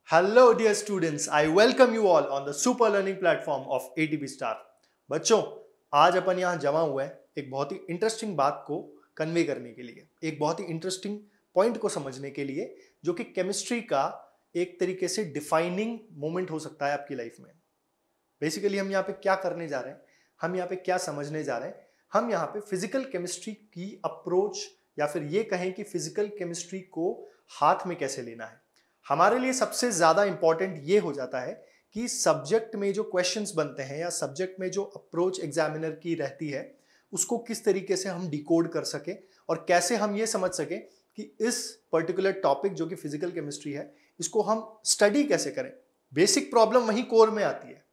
Hello dear students, I welcome you all on the super learning platform of ATB Star। बच्चों, आज अपन यहाँ जमा हुए हैं एक बहुत ही इंटरेस्टिंग बात को कन्वे करने के लिए, एक बहुत ही इंटरेस्टिंग पॉइंट को समझने के लिए, जो कि केमिस्ट्री का एक तरीके से डिफाइनिंग मोमेंट हो सकता है आपकी लाइफ में। बेसिकली हम यहाँ पे क्या करने जा रहे हैं, हम यहाँ पे क्या समझने जा रहे हैं, हम यहाँ पे फिजिकल केमिस्ट्री की अप्रोच या फिर ये कहें कि फिजिकल केमिस्ट्री को हाथ में कैसे लेना है। हमारे लिए सबसे ज्यादा इंपॉर्टेंट ये हो जाता है कि सब्जेक्ट में जो क्वेश्चंस बनते हैं या सब्जेक्ट में जो अप्रोच एग्जामिनर की रहती है उसको किस तरीके से हम डिकोड कर सके और कैसे हम ये समझ सके कि इस पर्टिकुलर टॉपिक जो कि फिजिकल केमिस्ट्री है इसको हम स्टडी कैसे करें। बेसिक प्रॉब्लम वही कोर में आती है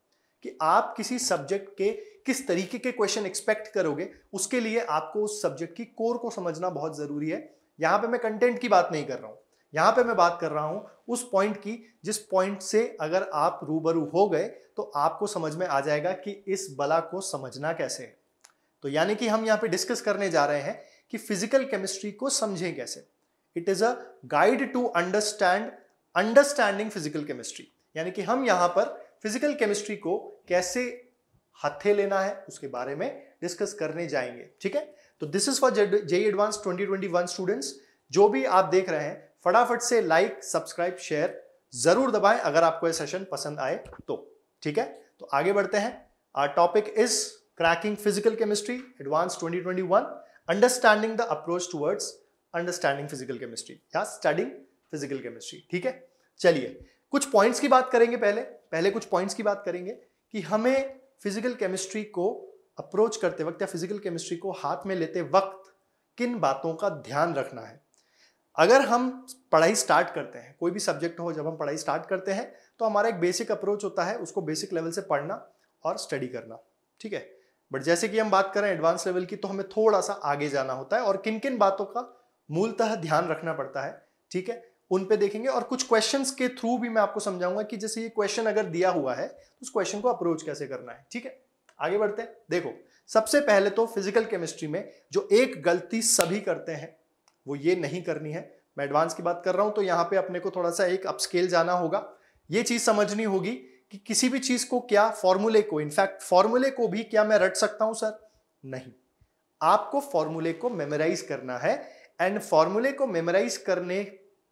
कि आप किसी सब्जेक्ट के किस तरीके के क्वेश्चन एक्सपेक्ट करोगे, उसके लिए आपको उस सब्जेक्ट की कोर को समझना बहुत जरूरी है। यहां पे मैं कंटेंट की बात नहीं कर रहा हूं, यहां पे मैं बात कर रहा हूं उस पॉइंट की जिस पॉइंट से अगर आप रूबरू हो गए तो आपको समझ में आ जाएगा कि इस बला को समझना कैसे है। तो यानी कि हम यहां पे डिस्कस करने जा रहे हैं कि फिजिकल केमिस्ट्री को समझें कैसे। It is a guide to understanding physical chemistry, यानी कि हम यहां पर फिजिकल केमिस्ट्री को कैसे हथे लेना है उसके बारे में डिस्कस करने जाएंगे। ठीक है, तो this is for JEE advance 2021 students. जो भी आप देख रहे हैं फटाफट से लाइक सब्सक्राइब शेयर जरूर दबाएं अगर आपको ये सेशन पसंद आए तो। ठीक है, तो आगे बढ़ते हैं। Our topic is cracking physical chemistry advance 2021, understanding the approach towards understanding physical chemistry या स्टडिंग फिजिकल केमिस्ट्री। ठीक है, चलिए कुछ पॉइंट्स की बात करेंगे। पहले कुछ पॉइंट्स की बात करेंगे कि हमें फिजिकल केमिस्ट्री को अप्रोच करते वक्त या फिजिकल केमिस्ट्री को हाथ में लेते वक्त किन बातों का ध्यान रखना है। अगर हम पढ़ाई स्टार्ट करते हैं, कोई भी सब्जेक्ट हो, जब हम पढ़ाई स्टार्ट करते हैं तो हमारा एक बेसिक अप्रोच होता है उसको बेसिक लेवल से पढ़ना और स्टडी करना। ठीक है, बट जैसे कि हम बात करें एडवांस लेवल की तो हमें थोड़ा सा आगे जाना होता है और किन किन बातों का मूलतः ध्यान रखना पड़ता है। ठीक है, उन पे देखेंगे और कुछ क्वेश्चंस के थ्रू भी मैं आपको समझाऊंगा कि जैसे ये क्वेश्चन अगर दिया हुआ है तो उस क्वेश्चन को अप्रोच कैसे करना है। ठीक है, आगे बढ़ते हैं। देखो, सबसे पहले तो फिजिकल केमिस्ट्री में जो एक गलती सभी करते हैं वो ये नहीं करनी है। मैं एडवांस की बात कर रहा हूं तो यहां पे अपने को थोड़ा सा एक अपस्केल जाना होगा। ये चीज समझनी होगी कि किसी भी चीज को क्या फॉर्मूले को, इनफैक्ट फॉर्मूले को भी क्या मैं रट सकता हूं सर? नहीं, आपको फॉर्मूले को मेमोराइज करना है एंड फॉर्मूले को मेमोराइज करने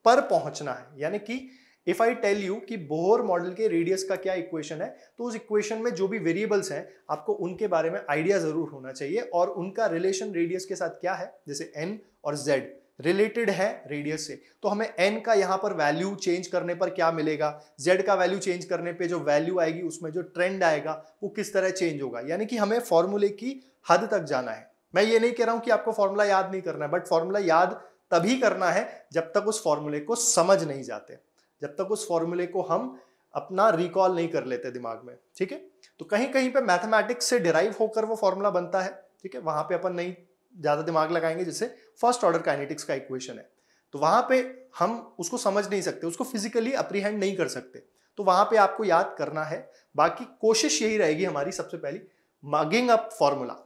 पर पहुंचना है। यानी कि इफ आई टेल यू कि बोहर मॉडल के रेडियस का क्या इक्वेशन है तो उस इक्वेशन में जो भी वेरिएबल्स हैं आपको उनके बारे में आइडिया जरूर होना चाहिए और उनका रिलेशन रेडियस के साथ क्या है। जैसे n और z रिलेटेड है रेडियस से, तो हमें n का यहां पर वैल्यू चेंज करने पर क्या मिलेगा, z का वैल्यू चेंज करने पे जो वैल्यू आएगी उसमें जो ट्रेंड आएगा वो किस तरह चेंज होगा। यानी कि हमें फॉर्मूले की हद तक जाना है। मैं ये नहीं कह रहा हूं कि आपको फॉर्मूला याद नहीं करना है, बट फॉर्मूला याद तभी करना है जब तक उस फॉर्मूले को समझ नहीं जाते, जब तक उस फॉर्मूले को हम अपना रिकॉल नहीं कर लेते दिमाग में। ठीक है, तो कहीं कहीं पे मैथमेटिक्स से डिराइव होकर वो फॉर्मूला बनता है। ठीक है, वहां पे अपन नहीं ज्यादा दिमाग लगाएंगे। जैसे फर्स्ट ऑर्डर काइनेटिक्स का इक्वेशन है तो वहां पे हम उसको समझ नहीं सकते, उसको फिजिकली अप्रीहेंड नहीं कर सकते, तो वहां पे आपको याद करना है। बाकी कोशिश यही रहेगी हमारी सबसे पहली, मगिंग अप फॉर्मूला।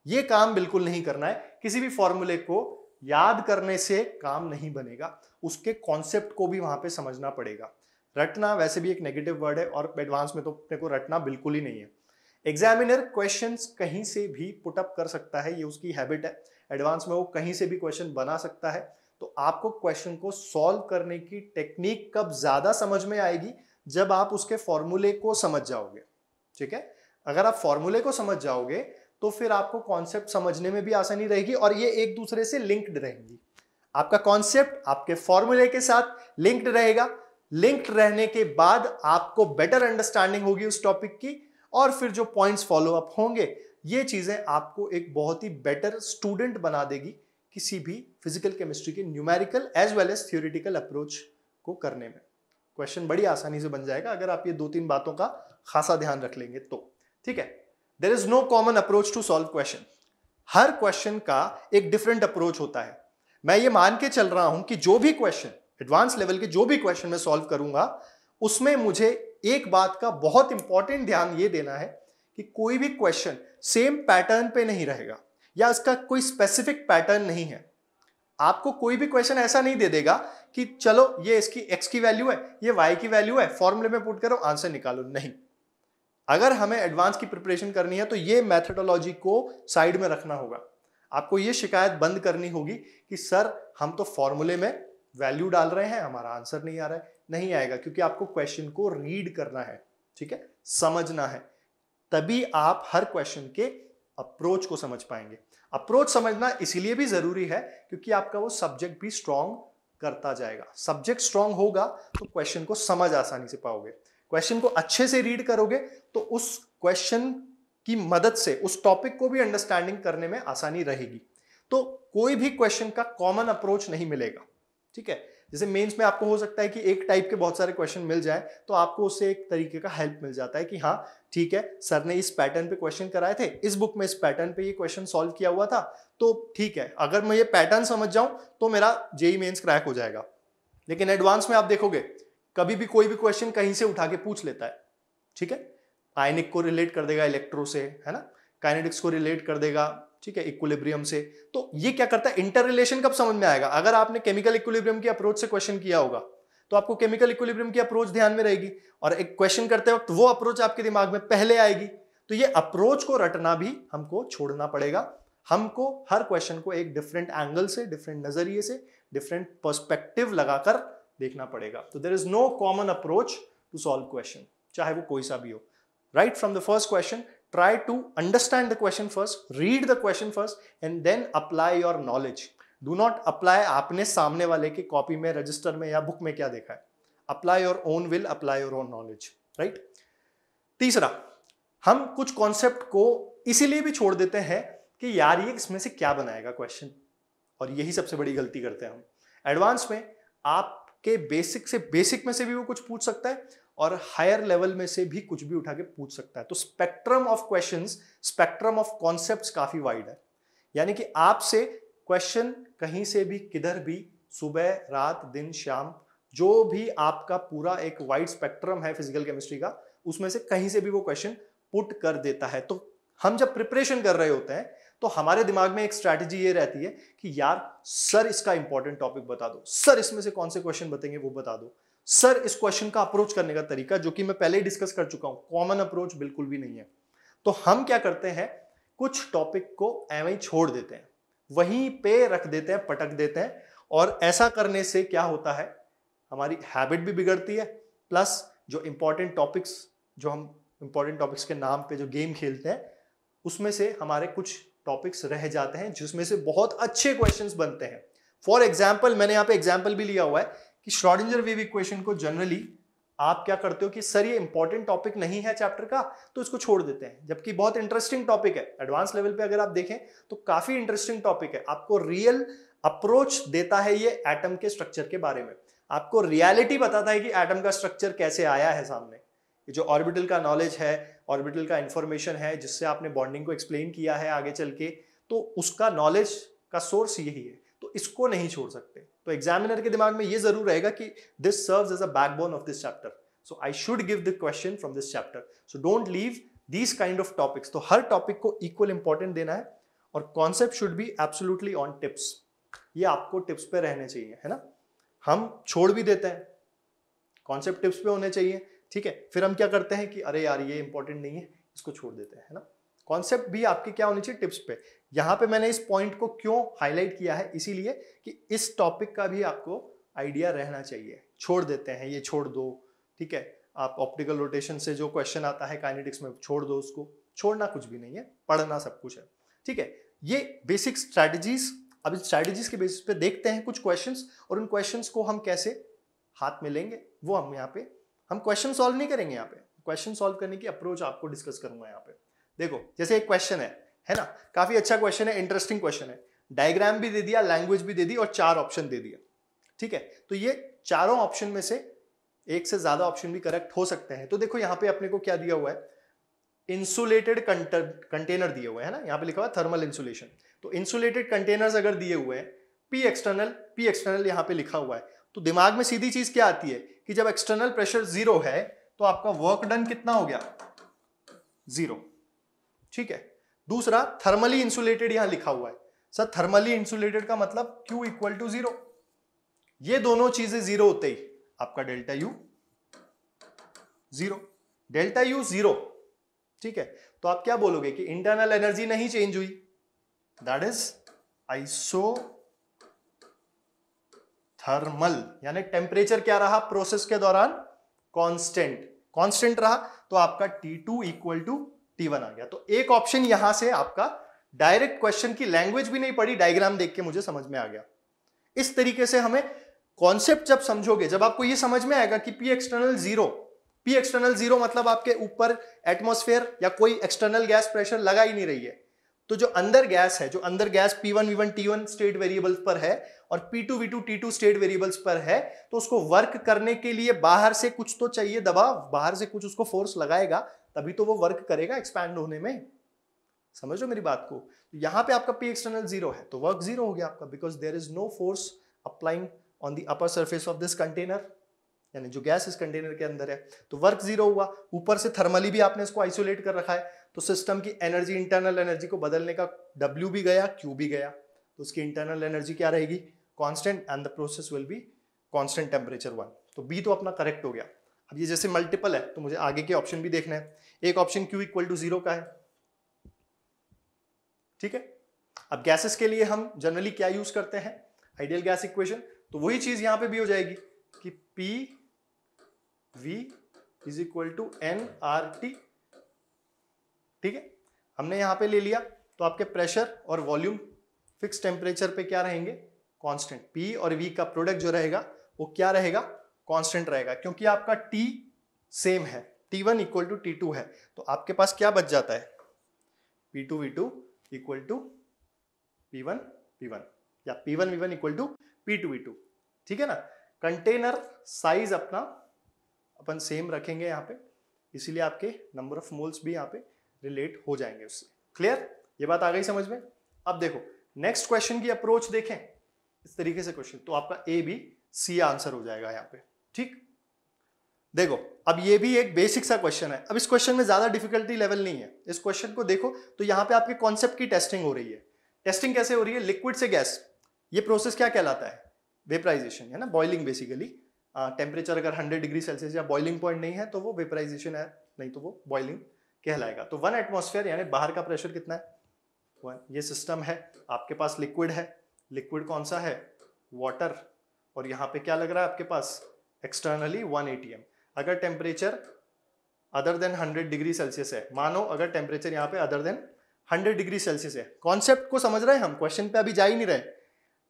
ये काम बिल्कुल नहीं करना है। किसी भी फॉर्मूले को याद करने से काम नहीं बनेगा, उसके कॉन्सेप्ट को भी वहां पे समझना पड़ेगा। रटना वैसे भी एक नेगेटिव वर्ड है और एडवांस में तो अपने को रटना बिल्कुल ही नहीं है। एग्जामिनर क्वेश्चंस कहीं से भी पुट अप कर सकता है, ये उसकी हैबिट है। एडवांस में वो कहीं से भी क्वेश्चन बना सकता है, तो आपको क्वेश्चन को सॉल्व करने की टेक्निक कब ज्यादा समझ में आएगी, जब आप उसके फॉर्मूले को समझ जाओगे। ठीक है, अगर आप फॉर्मूले को समझ जाओगे तो फिर आपको कॉन्सेप्ट समझने में भी आसानी रहेगी और ये एक दूसरे से लिंक्ड रहेंगी। आपका कॉन्सेप्ट आपके फॉर्मूले के साथ लिंक्ड रहेगा। लिंक्ड रहने के बाद आपको बेटर अंडरस्टैंडिंग होगी उस टॉपिक की और फिर जो पॉइंट्स फॉलो अप होंगे ये चीजें आपको एक बहुत ही बेटर स्टूडेंट बना देगी किसी भी फिजिकल केमिस्ट्री के numerical as well as theoretical approach को करने में। क्वेश्चन बड़ी आसानी से बन जाएगा अगर आप ये 2-3 बातों का खासा ध्यान रख लेंगे तो। ठीक है, there is no common approach to solve question. हर क्वेश्चन का एक डिफरेंट अप्रोच होता है। मैं ये मान के चल रहा हूं कि जो भी क्वेश्चन एडवांस लेवल के जो भी क्वेश्चन मैं सॉल्व करूंगा उसमें मुझे एक बात का बहुत इंपॉर्टेंट ध्यान ये देना है कि कोई भी क्वेश्चन सेम पैटर्न पे नहीं रहेगा या इसका कोई स्पेसिफिक पैटर्न नहीं है। आपको कोई भी क्वेश्चन ऐसा नहीं दे देगा कि चलो ये इसकी x की वैल्यू है, ये y की वैल्यू है, फॉर्मूले में पुट करो, आंसर निकालो। नहीं, अगर हमें एडवांस की प्रिपरेशन करनी है तो ये मेथोडोलॉजी को साइड में रखना होगा। आपको ये शिकायत बंद करनी होगी कि सर हम तो फॉर्मूले में वैल्यू डाल रहे हैं, हमारा आंसर नहीं आ रहा है। नहीं आएगा, क्योंकि आपको क्वेश्चन को रीड करना है, ठीक है, समझना है, तभी आप हर क्वेश्चन के अप्रोच को समझ पाएंगे। अप्रोच समझना इसीलिए भी जरूरी है क्योंकि आपका वो सब्जेक्ट भी स्ट्रॉन्ग करता जाएगा। सब्जेक्ट स्ट्रॉन्ग होगा तो क्वेश्चन को समझ आसानी से पाओगे। क्वेश्चन को अच्छे से रीड करोगे तो उस क्वेश्चन की मदद से उस टॉपिक को भी अंडरस्टैंडिंग करने में आसानी रहेगी। तो कोई भी क्वेश्चन का कॉमन अप्रोच नहीं मिलेगा, ठीक है। जैसे मेंस में आपको हो सकता है कि एक टाइप के बहुत सारे क्वेश्चन मिल जाए तो आपको उससे एक तरीके का हेल्प मिल जाता है कि हाँ ठीक है, सर ने इस पैटर्न पे क्वेश्चन कराए थे, इस बुक में इस पैटर्न पे ये क्वेश्चन सॉल्व किया हुआ था, तो ठीक है, अगर मैं ये पैटर्न समझ जाऊं तो मेरा जेईई मेंस क्रैक हो जाएगा। लेकिन एडवांस में आप देखोगे कभी भी कोई भी क्वेश्चन कहीं से उठा के पूछ लेता है, ठीक है। आयनिक को रिलेट कर देगा इलेक्ट्रो से, है ना, काइनेटिक्स को रिलेट कर देगा, ठीक है, इक्विलिब्रियम से। तो ये क्या करता है, इंटर रिलेशन कब समझ में आएगा? अगर आपने केमिकल इक्विलिब्रियम की अप्रोच से क्वेश्चन किया होगा तो आपको केमिकल इक्विलिब्रियम की अप्रोच ध्यान में रहेगी और एक क्वेश्चन करते वक्त वो अप्रोच आपके दिमाग में पहले आएगी। तो ये अप्रोच को रटना भी हमको छोड़ना पड़ेगा। हमको हर क्वेश्चन को एक डिफरेंट एंगल से, डिफरेंट नजरिए से, डिफरेंट पर्सपेक्टिव लगाकर देखना पड़ेगा। तो there is no common approach to solve question, चाहे वो कोई सा भी हो। Right from the first question, try to understand the question first, read the question first and then apply your knowledge. Do not apply आपने सामने वाले के कॉपी में, रजिस्टर में या बुक में क्या देखा है। Apply your own will, apply your own knowledge. Right? तीसरा, हम कुछ कॉन्सेप्ट को इसीलिए भी छोड़ देते हैं कि यार ये इसमें से क्या बनाएगा क्वेश्चन, और यही सबसे बड़ी गलती करते हैं हम। एडवांस में आपके बेसिक से बेसिक में से भी वो कुछ पूछ सकता है और हायर लेवल में से भी कुछ भी उठा के पूछ सकता है। तो spectrum of questions, spectrum of concepts काफी वाइड है। यानी कि आपसे क्वेश्चन कहीं से भी, किधर भी, सुबह, रात, दिन, शाम, जो भी आपका पूरा एक वाइड स्पेक्ट्रम है फिजिकल केमिस्ट्री का, उसमें से कहीं से भी वो क्वेश्चन पुट कर देता है। तो हम जब प्रिपरेशन कर रहे होते हैं तो हमारे दिमाग में एक स्ट्रैटेजी ये रहती है कि यार सर इसका इंपॉर्टेंट टॉपिक बता दो, सर इसमें से कौन से क्वेश्चन बतेंगे वो बता दो, सर इस क्वेश्चन का अप्रोच करने का तरीका, जो कि मैं पहले ही डिस्कस कर चुका हूं, कॉमन अप्रोच बिल्कुल भी नहीं है। तो हम क्या करते हैं, कुछ टॉपिक को एवं ही छोड़ देते हैं, वहीं पे रख देते हैं, पटक देते हैं। और ऐसा करने से क्या होता है, हमारी हैबिट भी बिगड़ती है, प्लस जो इंपॉर्टेंट टॉपिक्स, जो हम इंपॉर्टेंट टॉपिक्स के नाम पे जो गेम खेलते हैं, उसमें से हमारे कुछ टॉपिक्स रह जाते हैं जिसमें से बहुत अच्छे क्वेश्चंस बनते हैं। फॉर एग्जाम्पल, मैंने यहाँ पे एग्जाम्पल भी लिया हुआ है कि श्रोडिंगर वेव इक्वेशन को जनरली आप क्या करते हो कि सर ये इंपॉर्टेंट टॉपिक नहीं है चैप्टर का, तो इसको छोड़ देते हैं, जबकि बहुत इंटरेस्टिंग टॉपिक है। एडवांस लेवल पे अगर आप देखें तो काफी इंटरेस्टिंग टॉपिक है, आपको रियल अप्रोच देता है ये एटम के स्ट्रक्चर के बारे में, आपको रियलिटी बताता है कि एटम का स्ट्रक्चर कैसे आया है सामने। ये जो ऑर्बिटल का नॉलेज है, ऑर्बिटल का इंफॉर्मेशन है, जिससे आपने बॉन्डिंग को एक्सप्लेन किया है आगे चल के, तो उसका नॉलेज का सोर्स यही है, तो इसको नहीं छोड़ सकते। तो एग्जामिनर के दिमाग में ये जरूर रहेगा कि this serves as a backbone of this chapter, so I should give the question from this chapter, so don't leave these kind of topics. तो हर टॉपिक को इक्वल इंपॉर्टेंट देना है और concept should be absolutely on tips. ये आपको tips पे रहने चाहिए, है ना। हम छोड़ भी देते हैं, कॉन्सेप्ट टिप्स पे होने चाहिए, ठीक है, फिर हम क्या करते हैं कि अरे यार ये इंपॉर्टेंट नहीं है, इसको छोड़ देते हैं, है ना। कॉन्सेप्ट भी आपके क्या होनी चाहिए, टिप्स पे। यहां पे मैंने इस पॉइंट को क्यों हाईलाइट किया है, इसीलिए कि इस टॉपिक का भी आपको आइडिया रहना चाहिए। छोड़ देते हैं, ये छोड़ दो, ठीक है, आप ऑप्टिकल रोटेशन से जो क्वेश्चन आता है काइनेटिक्स में, छोड़ दो उसको। छोड़ना कुछ भी नहीं है, पढ़ना सब कुछ है, ठीक है। ये बेसिक स्ट्रैटेजीज, अब इस स्ट्रैटेजीज के बेसिस पे देखते हैं कुछ क्वेश्चंस, और उन क्वेश्चंस को हम कैसे हाथ में लेंगे वो हम यहाँ पे, हम क्वेश्चन सॉल्व नहीं करेंगे, यहाँ पे क्वेश्चन सॉल्व करने की अप्रोच आपको डिस्कस करूंगा यहाँ पे। देखो जैसे एक क्वेश्चन है ना, काफी अच्छा क्वेश्चन है, इंटरेस्टिंग क्वेश्चन है, डायग्राम भी दे दिया, लैंग्वेज भी दे दी और 4 ऑप्शन दे दिया, ठीक है। तो ये चारों ऑप्शन में से एक से ज्यादा ऑप्शन भी करेक्ट हो सकते हैं। तो देखो यहाँ पे अपने को क्या दिया हुआ है, इंसुलेटेड कंटेनर दिए हुए हैं ना, यहाँ पे लिखा हुआ है थर्मल इंसुलेशन। तो इंसुलेटेड कंटेनर्स अगर दिए हुए हैं, पी एक्सटर्नल यहाँ पे लिखा हुआ है, तो दिमाग में सीधी चीज क्या आती है कि जब एक्सटर्नल प्रेशर 0 है तो आपका वर्क डन कितना हो गया, 0, ठीक है। दूसरा, थर्मली इंसुलेटेड यहां लिखा हुआ है, सर थर्मली इंसुलेटेड का मतलब Q इक्वल टू 0, ये दोनों चीजें 0 होते ही आपका डेल्टा U 0, डेल्टा U 0, ठीक है। तो आप क्या बोलोगे कि इंटरनल एनर्जी नहीं चेंज हुई, दैट इज आइसोथर्मल, यानी टेम्परेचर क्या रहा प्रोसेस के दौरान, कांस्टेंट रहा, तो आपका T2 इक्वल टू T1 आ गया। तो एक ऑप्शन यहां से आपका डायरेक्ट क्वेश्चन की लैंग्वेज भी नहीं पड़ी, डायग्राम देख के मुझे समझ में आ गया। इस तरीके से हमें कॉन्सेप्ट जब समझोगे, जब आपको ये समझ में आएगा कि P एक्सटर्नल जीरो मतलब आपके ऊपर एटमॉस्फेयर या कोई एक्सटर्नल गैस प्रेशर लगा ही नहीं रही है, तो जो अंदर गैस है, जो अंदर gas P1 V1 T1 state variables पर है और P2 V2 T2 state variables पर है, तो उसको वर्क करने के लिए बाहर से कुछ तो चाहिए दबाव, बाहर से कुछ उसको फोर्स लगाएगा, तभी तो वो वर्क करेगा एक्सपैंड होने में। समझ लो मेरी बात को। यहां पे आपका P एक्सटर्नल 0 है तो वर्क 0 हो गया आपका, because there is no force applying on the upper surface of this container, यानी जो गैस इस कंटेनर के अंदर है, तो वर्क 0 हुआ। ऊपर से थर्मली भी आपने इसको आइसोलेट कर रखा है, तो सिस्टम की एनर्जी, इंटरनल एनर्जी को बदलने का W भी गया, Q भी गया, तो उसकी इंटरनल एनर्जी क्या रहेगी, constant, and the process will be constant temperature 1। तो B तो अपना करेक्ट हो गया। अब ये जैसे मल्टीपल है तो मुझे आगे के ऑप्शन भी देखना है। एक ऑप्शन Q इक्वल टू 0 का है, ठीक है। अब गैसेस के लिए हम जनरली क्या यूज करते हैं, आइडियल गैस इक्वेशन, तो वही चीज यहां पे भी हो जाएगी कि PV is equal to nRT, ठीक है। हमने यहां पे ले लिया, तो आपके प्रेशर और वॉल्यूम फिक्स टेम्परेचर पे क्या रहेंगे, कांस्टेंट। P और V का प्रोडक्ट जो रहेगा वो क्या रहेगा, कांस्टेंट रहेगा, क्योंकि आपका T सेम है, T1 इक्वल टू T2 है, तो आपके पास क्या बच जाता है, P2 V2 equal to P1 V1 या P1 V1 equal to P2 V2, ठीक है ना। कंटेनर साइज अपना अपन सेम रखेंगे यहाँ पे, इसीलिए आपके नंबर ऑफ मोल्स भी यहाँ पे रिलेट हो जाएंगे उससे। क्लियर, ये बात आ गई समझ में। अब देखो नेक्स्ट क्वेश्चन की अप्रोच देखें, इस तरीके से क्वेश्चन, तो आपका A B C आंसर हो जाएगा यहाँ पे, ठीक। देखो अब ये भी एक बेसिक सा क्वेश्चन है, अब इस क्वेश्चन में ज्यादा डिफिकल्टी लेवल नहीं है। इस क्वेश्चन को देखो तो यहाँ पे आपके कॉन्सेप्ट की टेस्टिंग हो रही है। टेस्टिंग कैसे हो रही है, लिक्विड से गैस, ये प्रोसेस क्या कहलाता है, वेपराइजेशन, है ना, बॉइलिंग बेसिकली। टेम्परेचर अगर 100 डिग्री सेल्सियस या बॉइलिंग पॉइंट नहीं है तो वो वेपराइजेशन है, नहीं तो वो बॉइलिंग कहलाएगा। तो 1 एटमॉस्फेयर यानी बाहर का प्रेशर कितना है, 1। ये सिस्टम है, आपके पास लिक्विड है, लिक्विड कौन सा है, वाटर, और यहाँ पे क्या लग रहा है आपके पास, एक्सटर्नली 1 atm। अगर temperature other than 100 degree Celsius है, मानो अगर टेम्परेचर यहाँ पे अदर देन 100 डिग्री सेल्सियस है, कॉन्सेप्ट को समझ रहे हैं हम, क्वेश्चन पे अभी जा ही नहीं रहे,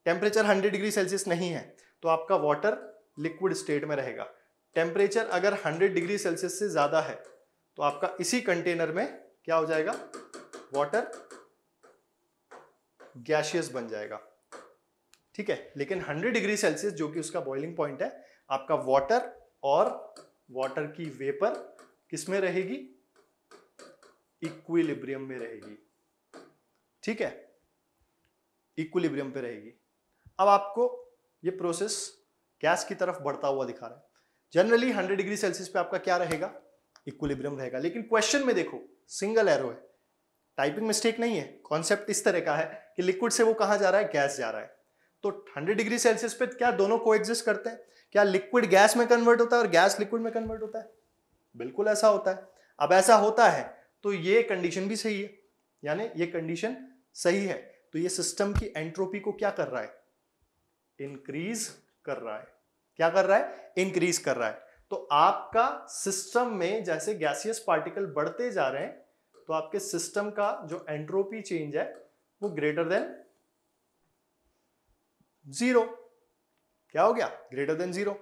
टेम्परेचर 100 डिग्री सेल्सियस नहीं है तो आपका वाटर लिक्विड स्टेट में रहेगा। टेम्परेचर अगर 100 डिग्री सेल्सियस से ज्यादा है तो आपका इसी कंटेनर में क्या हो जाएगा, वाटर गैसियस बन जाएगा, ठीक है। लेकिन 100 डिग्री सेल्सियस जो कि उसका बॉइलिंग पॉइंट है, आपका वाटर और वाटर की वेपर किस में रहेगी, इक्विलिब्रियम में रहेगी, ठीक है, इक्विलिब्रियम पे रहेगी। अब आपको ये प्रोसेस गैस की तरफ बढ़ता हुआ दिखा रहा है। जनरली 100 डिग्री सेल्सियस पे आपका क्या रहेगा, इक्विलिब्रियम रहेगा, लेकिन क्वेश्चन में देखो सिंगल एरो है, टाइपिंग मिस्टेक नहीं है, कॉन्सेप्ट इस तरह का है कि लिक्विड से वो कहां जा रहा है, गैस जा रहा है। तो 100 डिग्री सेल्सियस पे क्या दोनों कोएग्जिस्ट करते हैं, क्या लिक्विड गैस में कन्वर्ट होता है और गैस लिक्विड में कन्वर्ट होता है, बिल्कुल ऐसा होता है। अब ऐसा होता है तो ये कंडीशन भी सही है, यानी ये कंडीशन सही है, तो ये सिस्टम की एंट्रोपी को क्या कर रहा है, इंक्रीज कर रहा है। क्या कर रहा है, इंक्रीज कर रहा है। तो आपका सिस्टम में जैसे गैसियस पार्टिकल बढ़ते जा रहे हैं तो आपके सिस्टम का जो एंट्रोपी चेंज है वो ग्रेटर देन 0। क्या हो गया, ग्रेटर देन 0।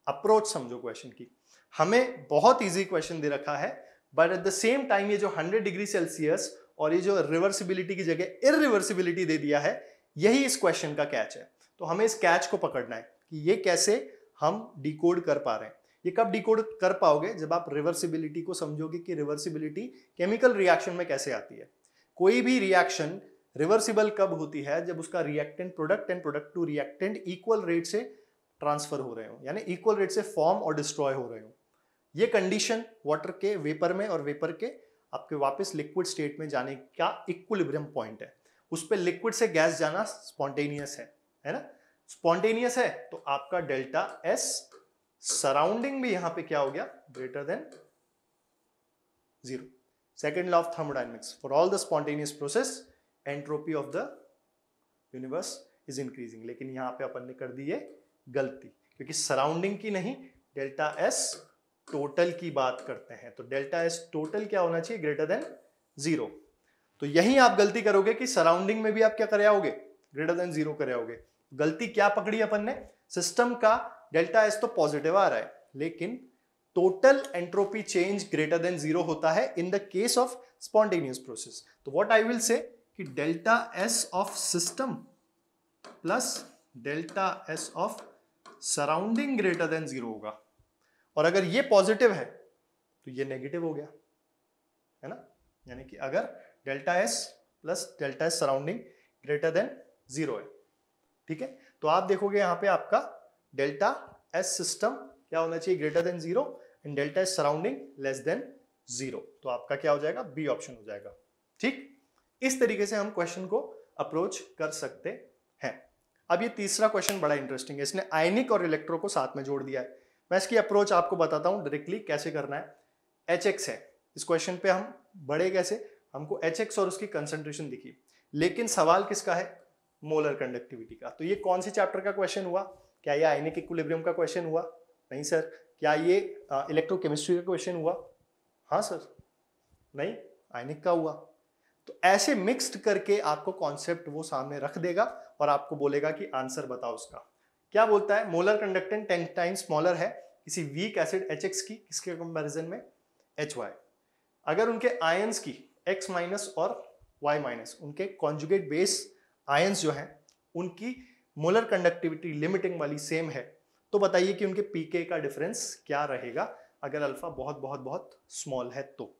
अप्रोच समझो क्वेश्चन की, हमें बहुत इजी क्वेश्चन दे रखा है, but at the same time ये जो 100 डिग्री सेल्सियस और ये जो रिवर्सिबिलिटी की जगह इरिवर्सिबिलिटी दे दिया है, यही इस क्वेश्चन का कैच है। तो हमें इस कैच को पकड़ना है कि ये कैसे हम डिकोड कर पा रहे हैं। ये कब डिकोड कर पाओगे, जब आप रिवर्सिबिलिटी को समझोगे कि रिवर्सिबिलिटी केमिकल रिएक्शन में कैसे आती है। कोई भी रिएक्शन रिवर्सिबल कब होती है, जब उसका reactant product and product to reactant equal rate से ट्रांसफर हो रहे हो, यानी इक्वल रेट से फॉर्म और डिस्ट्रॉय हो रहे हो। ये कंडीशन वाटर के वेपर में और वेपर के आपके वापस लिक्विड स्टेट में जाने का इक्विलिब्रियम पॉइंट है। उस पर लिक्विड से गैस जाना स्पॉन्टेनियस है ना, स्पॉन्टेनियस है, तो आपका डेल्टा एस सराउंडिंग भी यहां पे क्या हो गया, greater than 0। Second law of thermodynamics, for all the spontaneous process entropy of the universe is increasing. लेकिन यहां पे अपन ने कर दी है गलती, क्योंकि सराउंडिंग की नहीं, डेल्टा एस टोटल की बात करते हैं, तो डेल्टा एस टोटल क्या होना चाहिए, ग्रेटर देन 0। तो यही आप गलती करोगे कि सराउंडिंग में भी आप क्या कर आओगे, ग्रेटर देन 0 कर आओगे। गलती क्या पकड़ी अपन ने, सिस्टम का डेल्टा एस तो पॉजिटिव आ रहा है, लेकिन total entropy change greater than 0 होता है in the case of spontaneous process. तो व्हाट आई विल से कि delta S of system plus delta S of surrounding greater than 0 होगा, और अगर ये पॉजिटिव है तो ये नेगेटिव हो गया, है ना। यानी कि अगर delta S plus delta S surrounding greater than 0 है, ठीक है, तो आप देखोगे यहां पे आपका डेल्टा एस सिस्टम क्या होना चाहिए, greater than 0, and delta S surrounding less than 0। तो आपका क्या हो जाएगा, बी ऑप्शन हो जाएगा। ठीक, इस तरीके से हम क्वेश्चन को अप्रोच कर सकते हैं। अब ये तीसरा क्वेश्चन बड़ा इंटरेस्टिंग है, इसने आयनिक और इलेक्ट्रो को साथ में जोड़ दिया है। मैं इसकी अप्रोच आपको बताता हूं डायरेक्टली कैसे करना है। HX है इस क्वेश्चन पे, हम बड़े कैसे, हमको HX और उसकी कंसंट्रेशन दिखी, लेकिन सवाल किसका है, मोलर कंडक्टिविटी का। तो ये कौन से चैप्टर का क्वेश्चन हुआ, क्या ये आयनिक इक्विलिब्रियम का क्वेश्चन हुआ, नहीं सर। क्या ये इलेक्ट्रोकेमिस्ट्री का क्वेश्चन हुआ, हाँ सर, नहीं, आयनिक का हुआ। तो ऐसे मिक्स्ड करके आपको कॉन्सेप्ट वो सामने रख देगा और आपको बोलेगा कि आंसर बताओ उसका। क्या बोलता है, मोलर कंडक्टेंस 10 टाइम्स स्मॉलर है किसी वीक एसिड HX की, किसके कंपैरिजन में, HY। अगर उनके आयंस की X माइनस और Y माइनस, उनके कॉन्जुगेट बेस आयंस जो हैं, उनकी मोलर कंडक्टिविटी लिमिटिंग वाली सेम है, तो बताइए कि उनके पीके का डिफरेंस क्या रहेगा अगर अल्फा बहुत बहुत बहुत स्मॉल है। तो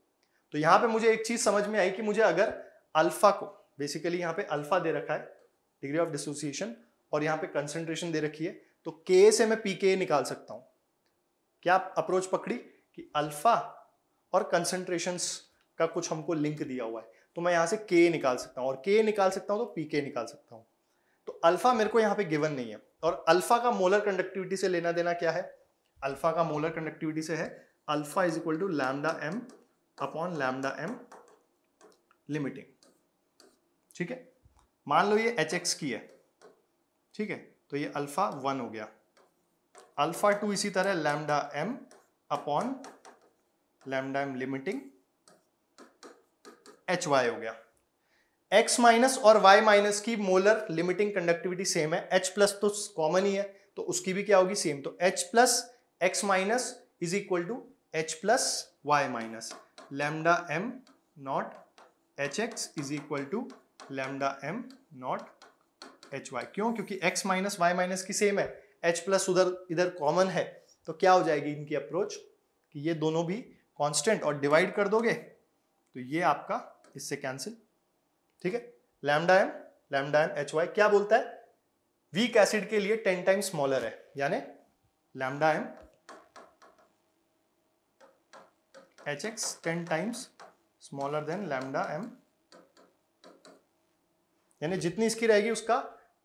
यहां पे मुझे एक चीज समझ में आई कि मुझे अगर अल्फा को, बेसिकली यहां पे अल्फा दे रखा है डिग्री ऑफ डिसोसिएशन, और यहां पे कंसंट्रेशन दे रखी है, तो के से मैं पीके निकाल सकता हूं। क्या अप्रोच पकड़ी कि अल्फा और कंसंट्रेशंस का कुछ हमको लिंक दिया हुआ है, तो मैं यहां से के निकाल सकता हूं, और के निकाल सकता हूं तो पीके निकाल सकता हूं। तो अल्फा मेरे को यहां पे गिवन नहीं है, और अल्फा का मोलर कंडक्टिविटी से लेना देना क्या है, अल्फा का मोलर कंडक्टिविटी से है alpha is equal to lambda M upon lambda M limiting. ठीक है, मान लो ये HX की है, ठीक है, तो ये अल्फा 1 हो गया, अल्फा 2 इसी तरह lambda M upon lambda M limiting HY हो गया। X माइनस और Y माइनस की मोलर लिमिटिंग कंडक्टिविटी सेम है, H प्लस तो कॉमन ही है, तो उसकी भी क्या होगी, सेम। तो H plus X minus is equal to H plus Y minus, lambda M not HX is equal to lambda M not HY। क्यों, क्योंकि X माइनस Y माइनस की सेम है, H प्लस उधर इधर कॉमन है, तो क्या हो जाएगी इनकी अप्रोच कि ये दोनों भी कांस्टेंट, और डिवाइड कर दोगे तो ये आपका इससे कैंसिल। ठीक है, लैम्डा एम HY क्या बोलता है, वीक एसिड के लिए 10 टाइम्स स्मॉलर है, यानी lambda M HX 10 times smaller than lambda M, यानी जितनी इसकी रहेगी उसका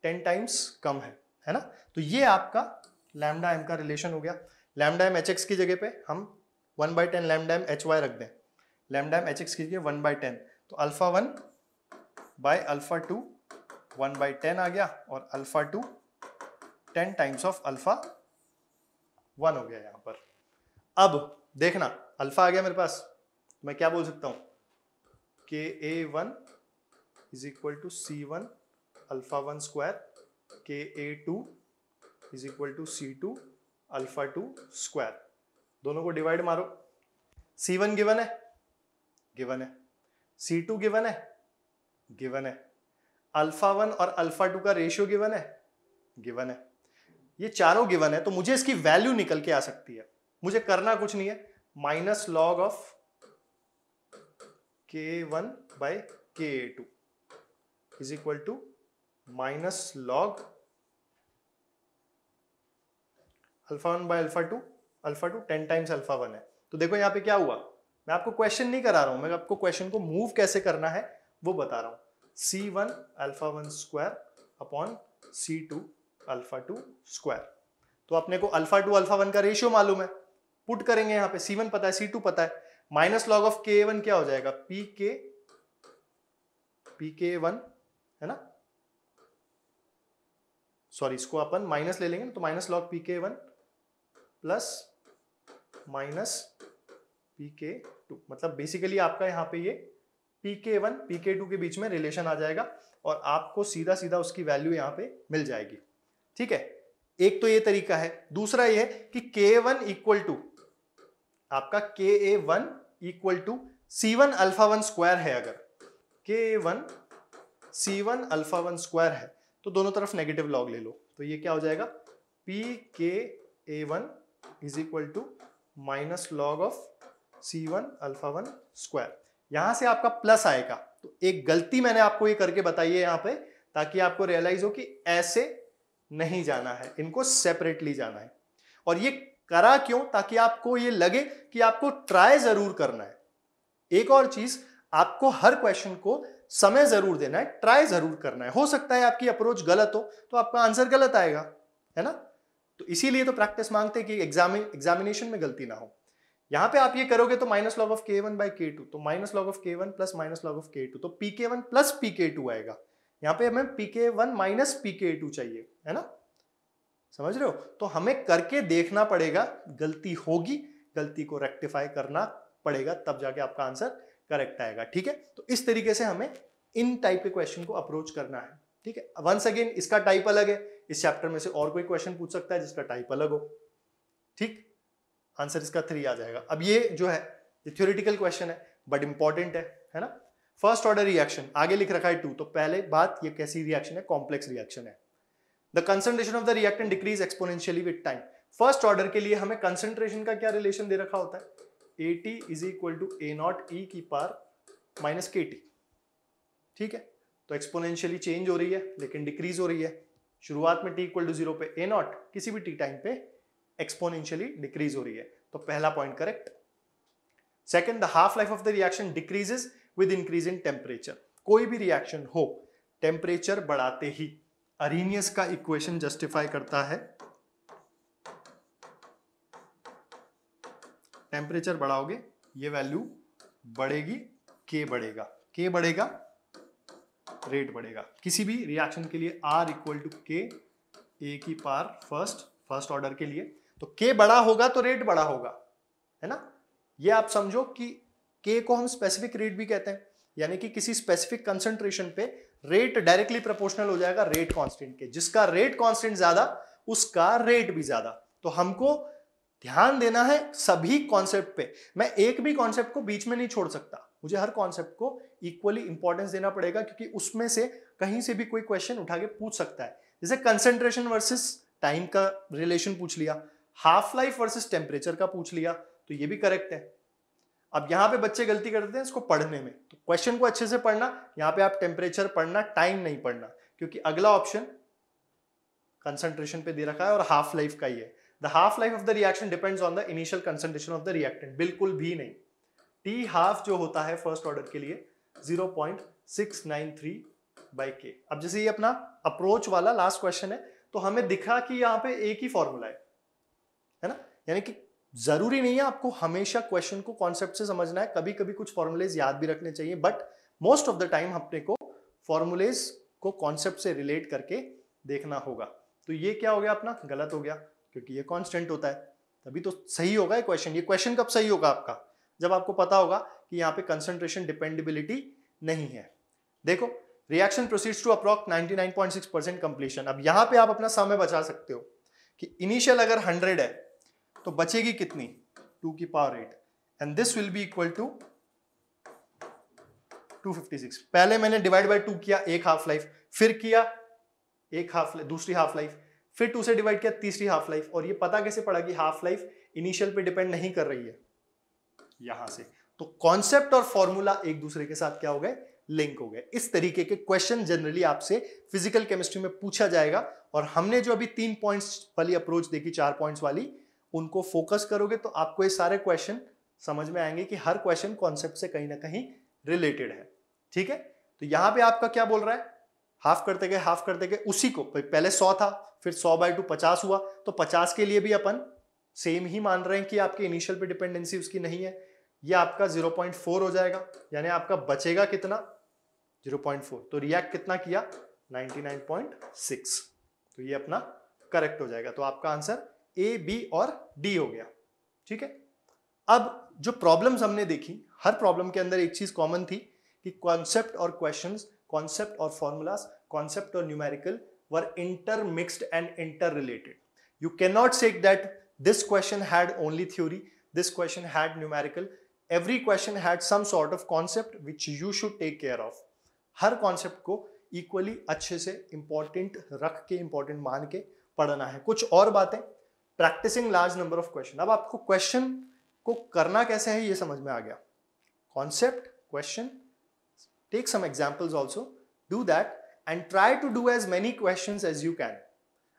10 टाइम्स कम है ना। तो ये आपका लैम्डा एम का रिलेशन हो गया। लैम्डा एम HX की जगह पे हम 1/10 लैम्डा एम HY रख दें, लैम्डा एम HX की जगह 1/10, तो अल्फा 1 बाय अल्फा 2 1/10 आ गया, और अल्फा 2 10 टाइम्स ऑफ अल्फा 1 हो गया यहां पर। अब देखना, अल्फा आ गया मेरे पास, मैं क्या बोल सकता हूं, KA1 is equal to C1 alpha 1 square, KA2 is equal to C2 alpha 2 square. दोनों को डिवाइड मारो, C1 गिवन है, C2 गिवन है, अल्फा 1 और अल्फा 2 का रेशियो गिवन है, ये चारों गिवन है, तो मुझे इसकी वैल्यू निकल के आ सकती है। मुझे करना कुछ नहीं है, minus log of K1 by KA2 is equal to minus log alpha 1 by alpha 2 10 times alpha 1 है। तो देखो यहाँ पे क्या हुआ, मैं आपको क्वेश्चन नहीं करा रहा हूं, मैं आपको क्वेश्चन को मूव कैसे करना है वो बता रहा हूं। C1 alpha 1 square upon C2 alpha 2 square. तो अपने को अल्फा 2 अल्फा 1 का रेशियो मालूम है, पुट करेंगे यहाँ पे, C1 पता है, C2 पता है, माइनस लॉग ऑफ K1 क्या हो जाएगा, PK1 है ना, सॉरी इसको अपन माइनस ले लेंगे तो minus log PK1 plus minus PK2, मतलब बेसिकली आपका यहाँ पे ये PK1 PK2 के बीच में रिलेशन आ जाएगा और आपको सीधा सीधा उसकी वैल्यू यहाँ पे मिल जाएगी। ठीक है, एक तो ये तरीका है। दूसरा ये है कि K1 इक्वल टू आपका KA1 equal to C1 alpha 1 square है, अगर KA1 C1 अल्फा 1 स्क्वायर है तो दोनों तरफ नेगेटिव लॉग ले लो, तो ये क्या हो जाएगा, PKA1 is equal to minus log of C1 alpha 1 square. यहां से आपका प्लस आएगा, तो एक गलती मैंने आपको ये करके बताई है यहाँ पे, ताकि आपको रियलाइज हो कि ऐसे नहीं जाना है, इनको सेपरेटली जाना है। और ये करा क्यों, ताकि आपको ये लगे कि आपको ट्राई जरूर करना है। एक और चीज, आपको हर क्वेश्चन को समय जरूर देना है, ट्राई जरूर करना है। हो सकता है आपकी अप्रोच गलत हो तो आपका आंसर गलत आएगा, है ना, तो इसीलिए तो प्रैक्टिस मांगते हैं कि एग्जामिनेशन में गलती ना हो। यहां पे आप ये करोगे तो minus log of K1 by K2, तो minus log of K1 plus minus log of K2, तो PK1 प्लस PK2 आएगा। यहाँ पे हमें PK1 माइनस PK2 चाहिए, है ना, समझ रहे हो। तो हमें करके देखना पड़ेगा, गलती होगी, गलती को रेक्टिफाई करना पड़ेगा, तब जाके आपका आंसर करेक्ट आएगा। ठीक है, तो इस तरीके से हमें इन टाइप के क्वेश्चन को अप्रोच करना है। ठीक है, वंस अगेन इसका टाइप अलग है, इस चैप्टर में से और कोई क्वेश्चन पूछ सकता है जिसका टाइप अलग हो। ठीक, आंसर इसका 3 आ जाएगा। अब ये जो है ये थ्योरेटिकल क्वेश्चन है बट इंपॉर्टेंट है ना। फर्स्ट ऑर्डर रिएक्शन आगे लिख रखा है 2, तो पहले बात ये कैसी रिएक्शन है, कॉम्प्लेक्स रिएक्शन है। The concentration of the reactant decrease exponentially with time. First order के लिए हमें कंसंट्रेशन का क्या रिलेशन दे रखा होता है, AT is equal to A0 e की पावर माइनस KT। ठीक है, तो एक्सपोनेंशियली चेंज हो रही है लेकिन डिक्रीज हो रही है। शुरुआत में t इक्वल टू 0 पे A0, किसी भी t टाइम पे एक्सपोनेंशियली डिक्रीज हो रही है, तो पहला point correct. Second, the half life of the reaction decreases with increase in temperature. कोई भी रिएक्शन हो, टेम्परेचर बढ़ाते ही, अरीनियस का इक्वेशन जस्टिफाई करता है, टेम्परेचर बढ़ाओगे ये वैल्यू बढ़ेगी, K बढ़ेगा, K बढ़ेगा, रेट बढ़ेगा। किसी भी रिएक्शन के लिए R equal to K A की पावर फर्स्ट ऑर्डर के लिए, तो K बड़ा होगा तो रेट बड़ा होगा, है ना। ये आप समझो कि K को हम स्पेसिफिक रेट भी कहते हैं, यानी कि किसी स्पेसिफिक कंसंट्रेशन पे रेट डायरेक्टली प्रोपोर्शनल हो जाएगा रेट कांस्टेंट के। जिसका रेट कांस्टेंट ज्यादा उसका रेट भी ज्यादा। तो हमको ध्यान देना है सभी कॉन्सेप्ट पे। मैं एक भी कॉन्सेप्ट को बीच में नहीं छोड़ सकता, मुझे हर कॉन्सेप्ट को इक्वली इंपॉर्टेंस देना पड़ेगा, क्योंकि उसमें से कहीं से भी कोई क्वेश्चन उठा के पूछ सकता है। जैसे कंसंट्रेशन वर्सेस टाइम का रिलेशन पूछ लिया, हाफ लाइफ वर्सेस टेम्परेचर का पूछ लिया, तो ये भी करेक्ट है। अब यहां पे बच्चे गलती करते हैं इसको पढ़ने में, तो क्वेश्चन को अच्छे से पढ़ना, यहां पे आप टेम्परेचर पढ़ना, टाइम नहीं पढ़ना, क्योंकि अगला ऑप्शन कंसंट्रेशन पे दे रखा है और हाफ लाइफ का ही है। The half life of the reaction depends on the initial concentration of the reactant. बिल्कुल भी नहीं, टी हाफ जो होता है फर्स्ट ऑर्डर के लिए 0.693 बाई K। अब जैसे ये अपना अप्रोच वाला लास्ट क्वेश्चन है, तो हमें दिखा कि यहाँ पे एक ही फॉर्मूला है ना, यानी कि जरूरी नहीं है आपको हमेशा क्वेश्चन को कॉन्सेप्ट से समझना है, कभी कभी कुछ फॉर्मूलेज याद भी रखने चाहिए, but most of the time अपने को फॉर्मूलेज को कॉन्सेप्ट से रिलेट करके देखना होगा। तो ये क्या हो गया अपना, गलत हो गया, क्योंकि ये कांस्टेंट होता है, तभी तो सही होगा ये क्वेश्चन। ये क्वेश्चन कब सही होगा आपका, जब आपको पता होगा कि यहाँ पे कंसंट्रेशन डिपेंडेबिलिटी नहीं है। देखो, reaction proceeds to approx 99.6% completion. अब यहाँ पे आप अपना समय बचा सकते हो कि इनिशियल अगर 100 है तो बचेगी कितनी, 2 की power 8, and this will be equal to 256। पहले मैंने डिवाइड बाय 2 किया, एक हाफ लाइफ, फिर किया एक हाफ लाइफ, दूसरी हाफ लाइफ, फिर 2 से डिवाइड किया तीसरी हाफ लाइफ। और ये पता कैसे पड़ा कि हाफ लाइफ इनिशियल पे डिपेंड नहीं कर रही है, यहां से। तो कॉन्सेप्ट और फॉर्मूला एक दूसरे के साथ क्या हो गए, लिंक हो गए। इस तरीके के क्वेश्चन जनरली आपसे फिजिकल केमिस्ट्री में पूछा जाएगा, और हमने जो अभी 3 पॉइंट्स वाली अप्रोच देखी, 4 पॉइंट्स वाली, उनको फोकस करोगे तो आपको ये सारे क्वेश्चन समझ में आएंगे कि हर क्वेश्चन कॉन्सेप्ट से कहीं ना कहीं रिलेटेड है। ठीक है, तो यहां पे आपका क्या बोल रहा है, हाफ करते गए उसी को, पहले 100 था फिर 100/2 50 हुआ, तो 50 के लिए भी अपन सेम ही मान रहे हैं कि आपके इनिशियल पे डिपेंडेंसी उसकी नहीं है। ये आपका 0.4 हो जाएगा, यानी आपका बचेगा कितना 0.4, तो रिएक्ट कितना किया 99.6, तो ये अपना करेक्ट हो जाएगा। तो आपका आंसर ए, बी और डी हो गया। ठीक है, अब जो प्रॉब्लम्स हमने देखी, हर प्रॉब्लम के अंदर एक चीज कॉमन थी कि कॉन्सेप्ट और क्वेश्चंस, कॉन्सेप्ट और फॉर्मूलाज, कॉन्सेप्ट और numerical were intermixed and interrelated. You can not say that this question had only theory, this question had numerical, every question had some sort of concept which you should take care of। Her concept को equally अच्छे से important रख के, important मान के पढ़ना है। कुछ और बातें, practising large number of question. अब आपको क्वेश्चन को करना कैसे है ये समझ में आ गया, concept, question, take some examples also, do that and try to do as many questions as you can.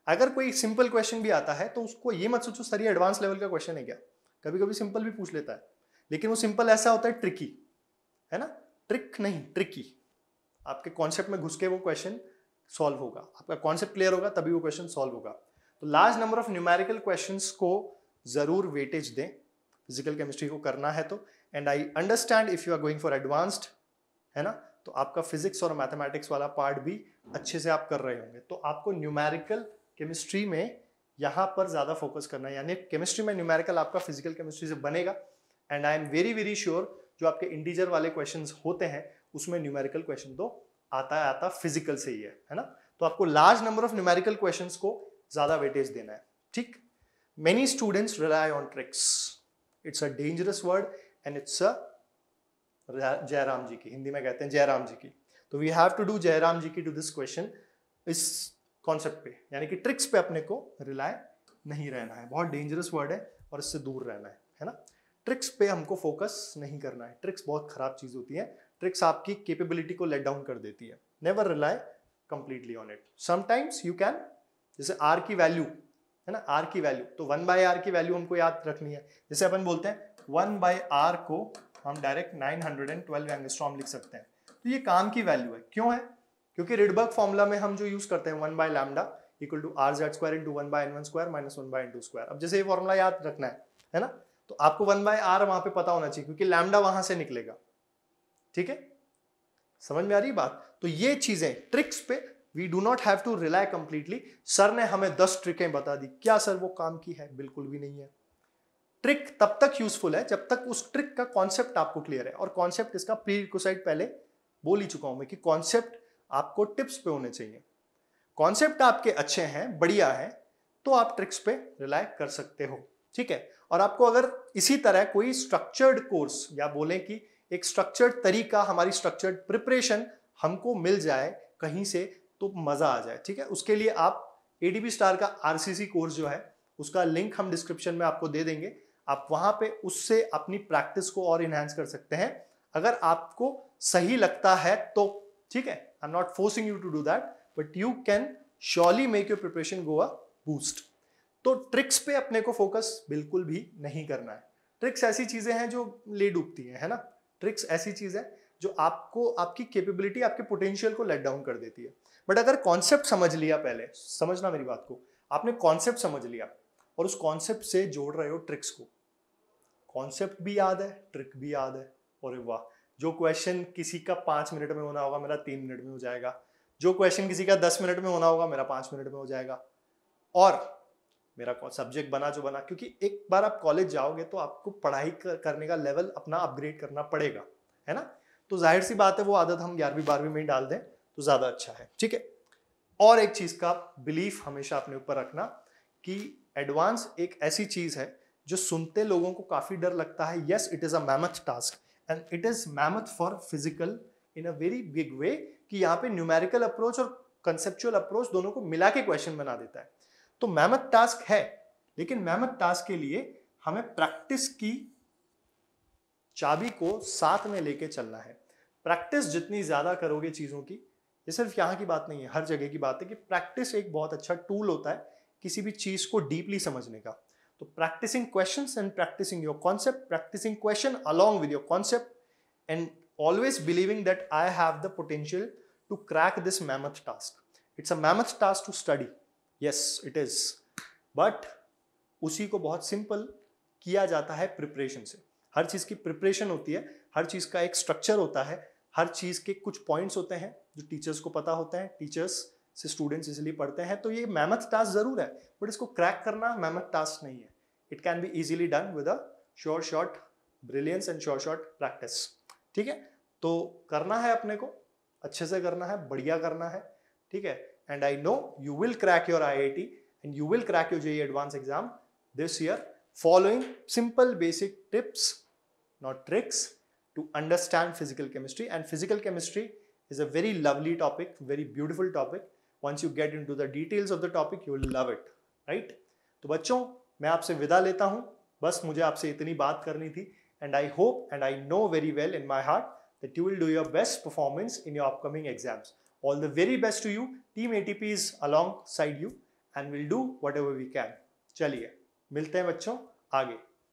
अगर कोई सिंपल क्वेश्चन भी आता है तो उसको ये मत सोचो सर ये एडवांस लेवल का क्वेश्चन है क्या, कभी कभी सिंपल भी पूछ लेता है, लेकिन वो सिंपल ऐसा होता है ट्रिकी, है ना, ट्रिक नहीं ट्रिकी। आपके कॉन्सेप्ट में घुस के वो क्वेश्चन सॉल्व होगा, आपका कॉन्सेप्ट क्लियर होगा तभी वो क्वेश्चन सॉल्व होगा। तो large number of numerical questions को जरूर वेटेज दें, फिजिकल केमिस्ट्री को करना है तो। And I understand if you are going for advanced, है ना, तो आपका फिजिक्स और मैथमेटिक्स वाला पार्ट भी अच्छे से आप कर रहे होंगे, तो आपको न्यूमेरिकल केमिस्ट्री में यहां पर ज्यादा फोकस करना है, यानी केमिस्ट्री में न्यूमेरिकल आपका फिजिकल केमिस्ट्री से बनेगा। And I am very very sure जो आपके इंटीजर वाले क्वेश्चंस होते हैं उसमें न्यूमेरिकल क्वेश्चन तो आता फिजिकल से ही है ना। तो आपको large number of numerical questions को ज्यादा वेटेज देना है। ठीक, many students rely on tricks, it's a dangerous word and it's a जयराम जी की, हिंदी में कहते हैं जयराम जी की। तो वी हैव टू डू जयराम जी की टू दिस क्वेश्चन, इस कॉन्सेप्ट पे, यानी कि ट्रिक्स पे अपने को रिलाय नहीं रहना है। बहुत डेंजरस वर्ड है और इससे दूर रहना है ना। ट्रिक्स पे हमको फोकस नहीं करना है, ट्रिक्स बहुत खराब चीज होती है, ट्रिक्स आपकी कैपेबिलिटी को लेट डाउन कर देती है। Never rely completely on it. Sometimes you can, जैसे आर की वैल्यू है ना, आर की वैल्यू तो 1/r की वैल्यू हमको याद रखनी है। जैसे अपन बोलते हैं 1/r को हम डायरेक्ट 912 एंगस्ट्रॉम लिख सकते हैं, तो ये काम की वैल्यू है। क्यों है, क्योंकि रिडबर्ग फॉर्मूला में हम जो यूज करते हैं 1/λ = rz² × 1/n1² - 1/n2²। अब जैसे ये फॉर्मूला याद रखना है ना, तो आपको 1/r वहां पे पता होना चाहिए क्योंकि लैम्डा वहां से निकलेगा। ठीक है, समझ में आ रही बात। तो ये चीजें ट्रिक्स पे we do not have to rely completely. Sir ने हमें 10 ट्रिकें बता दी, क्या सर वो काम की है, बिल्कुल भी नहीं है। ट्रिक तब तक यूजफुल है जब तक उस ट्रिक का कॉन्सेप्ट आपको क्लियर है, और कॉन्सेप्ट इसका प्रीरिक्विजिट पहले बोल ही चुका हूं मैं कि कॉन्सेप्ट आपको टिप्स पे होने चाहिए। कॉन्सेप्ट आपके अच्छे हैं, बढ़िया है, तो आप ट्रिक्स पे रिलाई कर सकते हो। ठीक है, और आपको अगर इसी तरह कोई स्ट्रक्चर्ड कोर्स या बोलें कि एक स्ट्रक्चर्ड तरीका, हमारी स्ट्रक्चर्ड प्रिपरेशन हमको मिल जाए कहीं से तो मजा आ जाए। ठीक है, उसके लिए आप एडीबी स्टार का आरसीसी कोर्स जो है उसका लिंक हम डिस्क्रिप्शन में आपको दे देंगे, आप वहां पे उससे अपनी प्रैक्टिस को और इनहैंस कर सकते हैं अगर आपको सही लगता है तो। ठीक है, I am not forcing you to do that, but you can surely make your preparation go a boost. तो ट्रिक्स पे अपने को फोकस बिल्कुल भी नहीं करना है। ट्रिक्स ऐसी चीजें हैं जो ले डूबती हैं, है ना। ट्रिक्स ऐसी चीज है जो आपको, आपकी कैपेबिलिटी, आपके पोटेंशियल को लेट डाउन कर देती है। बट अगर कॉन्सेप्ट समझ लिया, पहले समझना मेरी बात को, आपने कॉन्सेप्ट समझ लिया और उस कॉन्सेप्ट से जोड़ रहे हो ट्रिक्स को, कॉन्सेप्ट भी याद है, ट्रिक भी याद है, और वाह, जो क्वेश्चन किसी का 5 मिनट में होना होगा मेरा 3 मिनट में हो जाएगा, जो क्वेश्चन किसी का 10 मिनट में होना होगा मेरा 5 मिनट में हो जाएगा। और मेरा सब्जेक्ट बना जो बना, क्योंकि एक बार आप कॉलेज जाओगे तो आपको पढ़ाई करने का लेवल अपना अपग्रेड करना पड़ेगा, है ना। तो जाहिर सी बात है वो आदत हम 11वीं 12वीं में ही डाल दें तो ज्यादा अच्छा है। ठीक है, और एक चीज का बिलीफ हमेशा अपने ऊपर रखना कि एडवांस एक ऐसी चीज है जो सुनते लोगों को काफी डर लगता है। Yes, it is a mammoth task and it is mammoth for physical in a very big way, कि यहाँ पे न्यूमेरिकल अप्रोच और कंसेप्चुअल अप्रोच दोनों को मिला के क्वेश्चन बना देता है। तो मैमथ टास्क है, लेकिन मैमथ टास्क के लिए हमें प्रैक्टिस की चाबी को साथ में लेके चलना है। प्रैक्टिस जितनी ज्यादा करोगे चीजों की, ये सिर्फ यहाँ की बात नहीं है, हर जगह की बात है कि प्रैक्टिस एक बहुत अच्छा टूल होता है किसी भी चीज को डीपली समझने का। तो practising questions and practising your concept, practising question along with your concept, and always believing that I have the potential to crack this mammoth task. It's a mammoth task to study. Yes, it is. But उसी को बहुत simple किया जाता है preparation से. हर चीज़ की preparation होती है, हर चीज़ का एक स्ट्रक्चर होता है, हर चीज़ के कुछ पॉइंट्स होते हैं जो टीचर्स को पता होते हैं, टीचर्स से स्टूडेंट्स इसलिए पढ़ते हैं. तो ये मैमथ टास्क ज़रूर है, बट इसको क्रैक करना मैमथ टास्क नहीं है. It can be easily done with a sure shot brilliance and sure shot practice. ठीक है, तो करना है अपने को, अच्छे से करना है, बढ़िया करना है. ठीक है, and I know you will crack your IIT and you will crack your JEE advance exam this year following simple basic tips, not tricks, to understand physical chemistry. And physical chemistry is a very lovely topic, very beautiful topic. Once you get into the details of the topic, you will love it, right? तो बच्चों, मैं आपसे विदा लेता हूँ. बस मुझे आपसे इतनी बात करनी थी. And I hope and I know very well in my heart that you will do your best performance in your upcoming exams. All the very best to you. Team ATP is alongside you and will do whatever we can. चलिए, मिलते हैं बच्चों आगे.